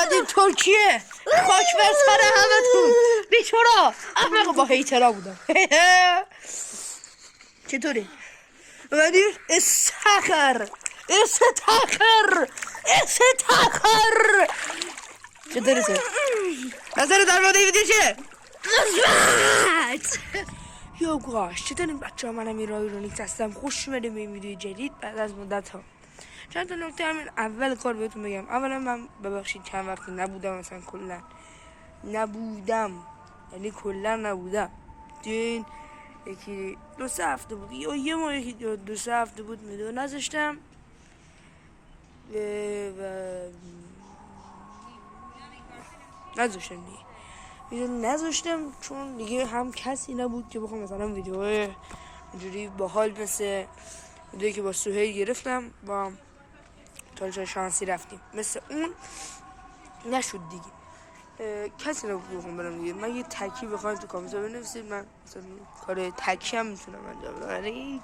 اومدیم ترکیه، خاک بر سر همتون. بیچارا احمق با هیترا بودم. چطوری؟ اومدیم استخر چطوری سر؟ نظر در مورد این ویدیو چیه؟ مثبت. یا گاش چطورین بچه ها؟ منم ایرونیکس هستم. خوش اومدیم به این ویدیو جدید بعد از مدت ها. چند تا نکته همین اول کار بهتون بگم. اولا من ببخشید چند وقت نبودم، مثلا کلا نبودم، یعنی کلا نبودم. دین یکی 2-3 هفته بود یا یه ماه، یکی 2-3 هفته بود ویدیو نذاشتم و نذاشتم چون دیگه هم کسی نبود که بخوام مثلا ویدیو اینجوری باحال مثل ویدیویی که با سهیل گرفتم با تالش شانسی رفتیم مثل اون نشد دیگه. کسی نبود بخوام برم دیگه. من یه تکی بخواید تو کامنت بنویسید، من مثلا کار تکی هم میتونم انجام بدم. یعنی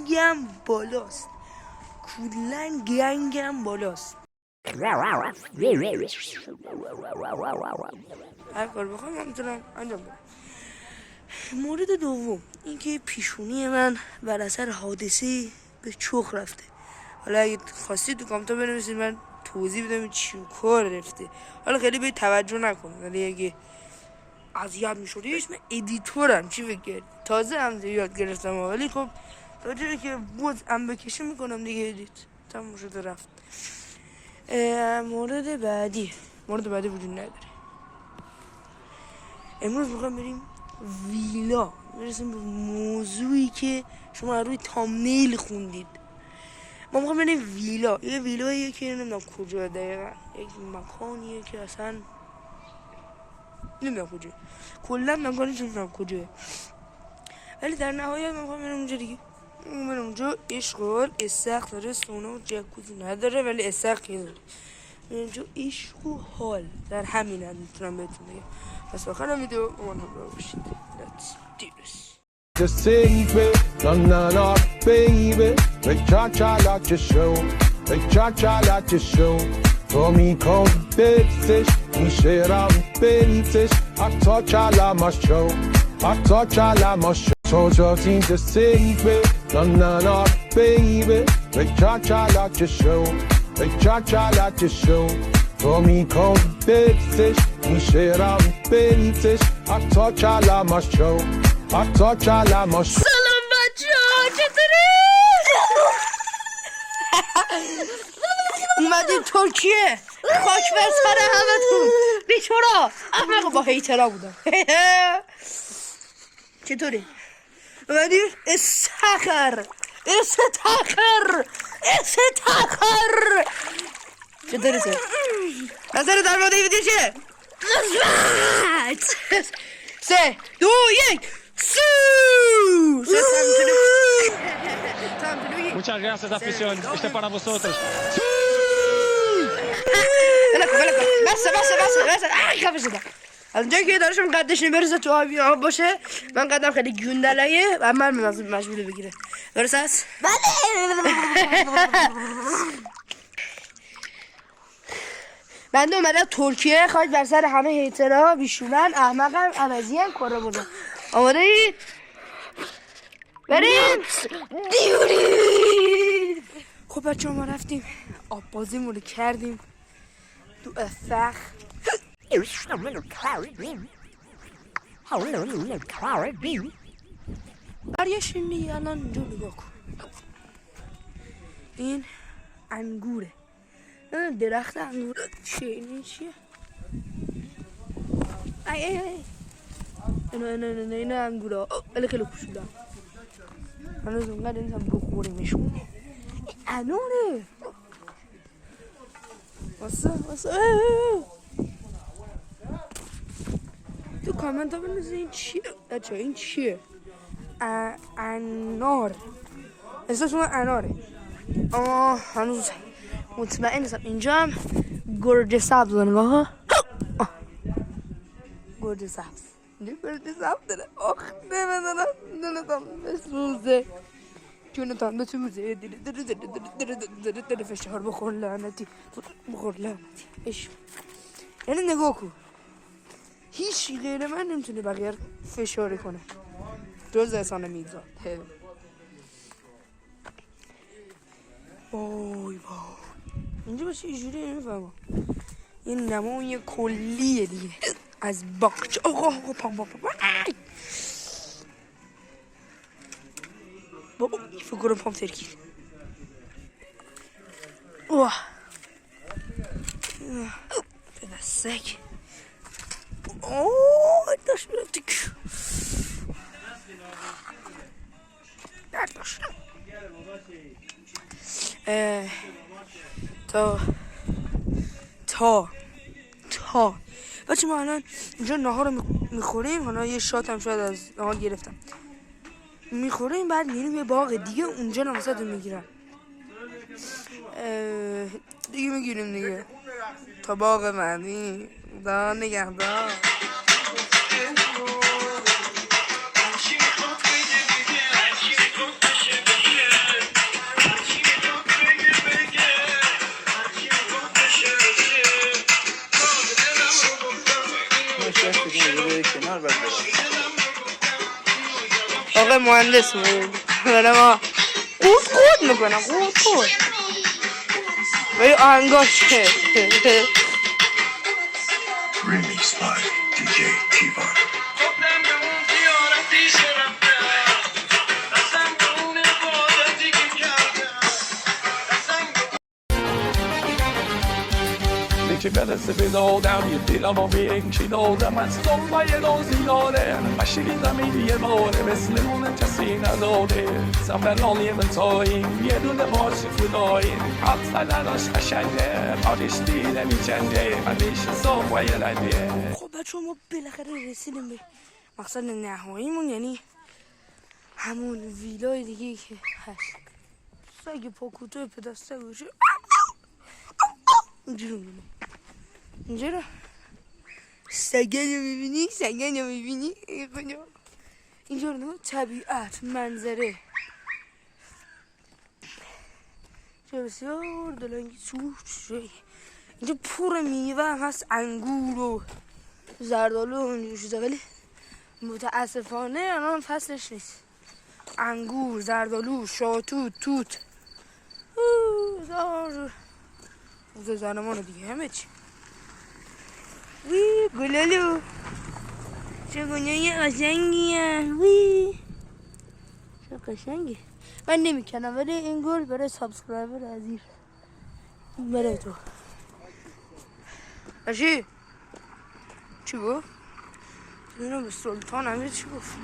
گنگم بالاست، کلا گنگم بالاست. هر کار بخوام من میتونم انجام بدم. مورد دوم اینکه پیشونی من بر اثر حادثه به چوخ رفته. حالا اگه خواستید تو کامنت بنویسید من توضیح بدم چی کار رفته. حالا خیلی به توجه نکنید، ولی اگه اذیت میشدی اسم ادیتورم چی فکر تازه هم یاد گرفتم، ولی خب تا جایی که بود هم بکشه میکنم دیگه. ادیت تموم شده رفت. مورد بعدی وجود نداره. امروز میخوام بریم ویلا، برسیم به موضوعی که شما روی تامنیل خوندید. ما میخوام بریم ویلا. یه ویلاییه که نمیدونم کجا دقیقا، یک مکانیه که اصلا نمیدونم کجا، کلا مکانیش نمیدونم کجاه، ولی در نهایت من میخوام بریم اونجا دیگه. بریم اونجا. اشغال استخ داره، سونا و جکوزی نداره ولی استخ که داره. اینجا عشق و حال در همین هم میتونم بهتون بگم. پس بخرم ویدیو امان همراه باشید. Let's do this. Just baby, na baby, make cha like your show, make cha like your show. For me come bitches, me share am bitches. I touch ala my show, I touch ala my show. So just in the baby, na baby, make cha like your show, make cha like your show. For me come bitches, me share am bitches. I touch ala my show. سلام بچه‌ها، چطوری؟ اومدیم ترکیه، خاک بر سر همتون. بیچارا احمق با هیترا بودم. چطوری؟ اومدیم استخر چطوری سر؟ نظر در مورد این ویدیو چیه؟ مثبت. 3 2 1 Muchas gracias, afición. Este para vosotros. بس. از جایی که دارشم قدش نمیرسه تو آب باشه، من قدم خیلی گوندلایه و من مجبوره بگیره. درست است؟ بنده اومدم ترکیه، خواهید بر سر همه هیترها بیشونن احمقم عوضیان کاره بودم. آماده اید؟ بریم دیوری. خب بچه ما رفتیم آب بازیمون رو کردیم تو افخ. برگشتیم دیگه. الان اینجا نگاه کن، این انگوره، درخت انگور. این چیه؟ ای نه انگورا ولی خیلی خوشوده. هنوز اونقدر نیستم بخوریمشون. اناره واسه تو کامنت ها بنویسید این چیه بچه. این چیه؟ انار. اسمشون اناره. اما هنوز مطمئن نیستم. اینجا هم گرجه سبز رو نگاه ها. گرجه سبز داره. آخ نمیدونم دلتم بسوزه. جونتان به تو موزه داره فشار بخور لعنتی. عشق. یعنی نگاه کن هیچی غیر من نمیتونه بقیه رو فشاری کنه جز احسان میرزا. وای اینجا باشه اینجوری نمیفهمم این نمای کلیه دیگه از باغچه. آقا پا بابا فکر کنم پام ترکید. پدر سگ داشت میرفتی داشت تا بچه ما الان اینجا نهار رو میخوریم. حالا یه شات هم شاید از نهار گرفتم میخوریم بعد میریم یه باغ دیگه اونجا نمازت رو میگیرم دیگه میگیریم دیگه تا باغ بعدی دا نگهدار. آقا مهندس بود ما قود میکنم قود ولی آهنگاش Remix by DJ T-Von. که برسه به دادم یه دلم رو به این چی دادم از دنبای رازی داره مشکیدم این یه باره مثل اون کسی نداره زنبرانی من تاییم یه دونه باشی فداییم حتی نداشت قشنگه آرش دیده میچنده من میشه صاف و یه لنده. خب بچه ما بالاخره رسیدیم به مقصد نهاییمون یعنی همون ویلای دیگه که هست. سگ پاکوتوی پدسته گوشه اینجا رو سگن رو میبینی اینجا رو نگاه طبیعت منظره چه بسیار دلنگی اینجا پر میوه هم هست انگور و زردالو و اینجور چیزا ولی متاسفانه الان فصلش نیست. انگور زردالو شاتوت توت زنمانو دیگه همه چی وی گلالو چه گنایی قشنگیه وی چه قشنگی. من نمیکنم ولی این گل برای سابسکرایبر عزیز برای تو باشی چی گفت؟ اینو به سلطان امیر چی گفت؟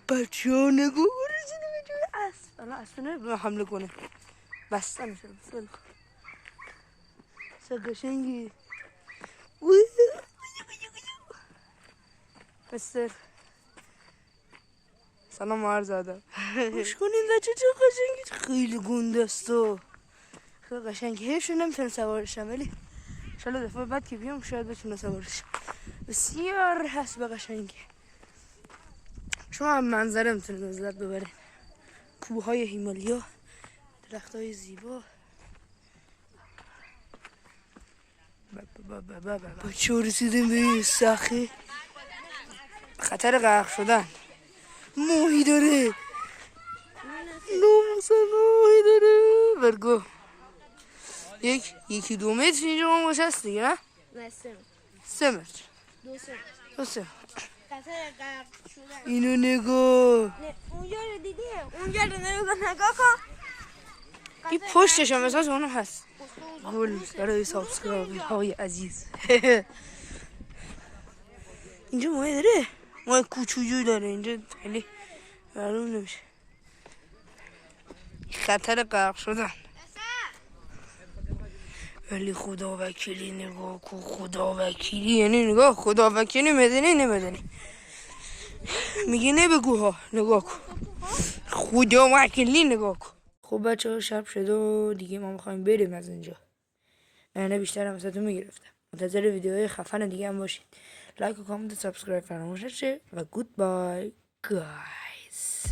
بچه ها نگو رسیده به جوی اسب. الان اسب نه به حمله کنه بسته میشه بسته کن چه قشنگی مستر سلام عرض ادب خوش کنین بچه چه قشنگی خیلی گنده است و خیلی قشنگی حیفش نمیتونم سوارشم ولی انشالله دفعه بعد که بیام شاید بتونم سوارشم. بسیار هست به قشنگی شما هم منظره میتونید لذت ببرین کوههای هیمالیا درختهای زیبا. بچه ها رسیدیم به سخی خطر غرق شدن ماهی داره ناموسا ماهی داره برگو یکی 2 متر اینجا ما باشه هست دیگه نه؟ نه 3 متر 2 متر اینو نگاه اونجا رو دیدی؟ اونجا رو نگاه کن این پشتش هم اساس اونم هست گل برای سابسکرایبر های عزیز. اینجا ماهی داره ماهی کوچولو داره اینجا خیلی معلوم نمیشه خطر غرق شدن ولی خدا وکیلی نگاه کن خدا وکیلی یعنی نگاه خدا وکیلی مدنی نمدنی میگه نبگو ها نگاه کن خدا وکیلی نگاه کن. خب بچه ها شب شده و دیگه ما میخوایم بریم از اینجا نه بیشتر هم ازتون میگرفتم. منتظر ویدیوهای خفن دیگه هم باشید. لایک و کامنت و سابسکرایب فراموش نشه و گود بای گایز.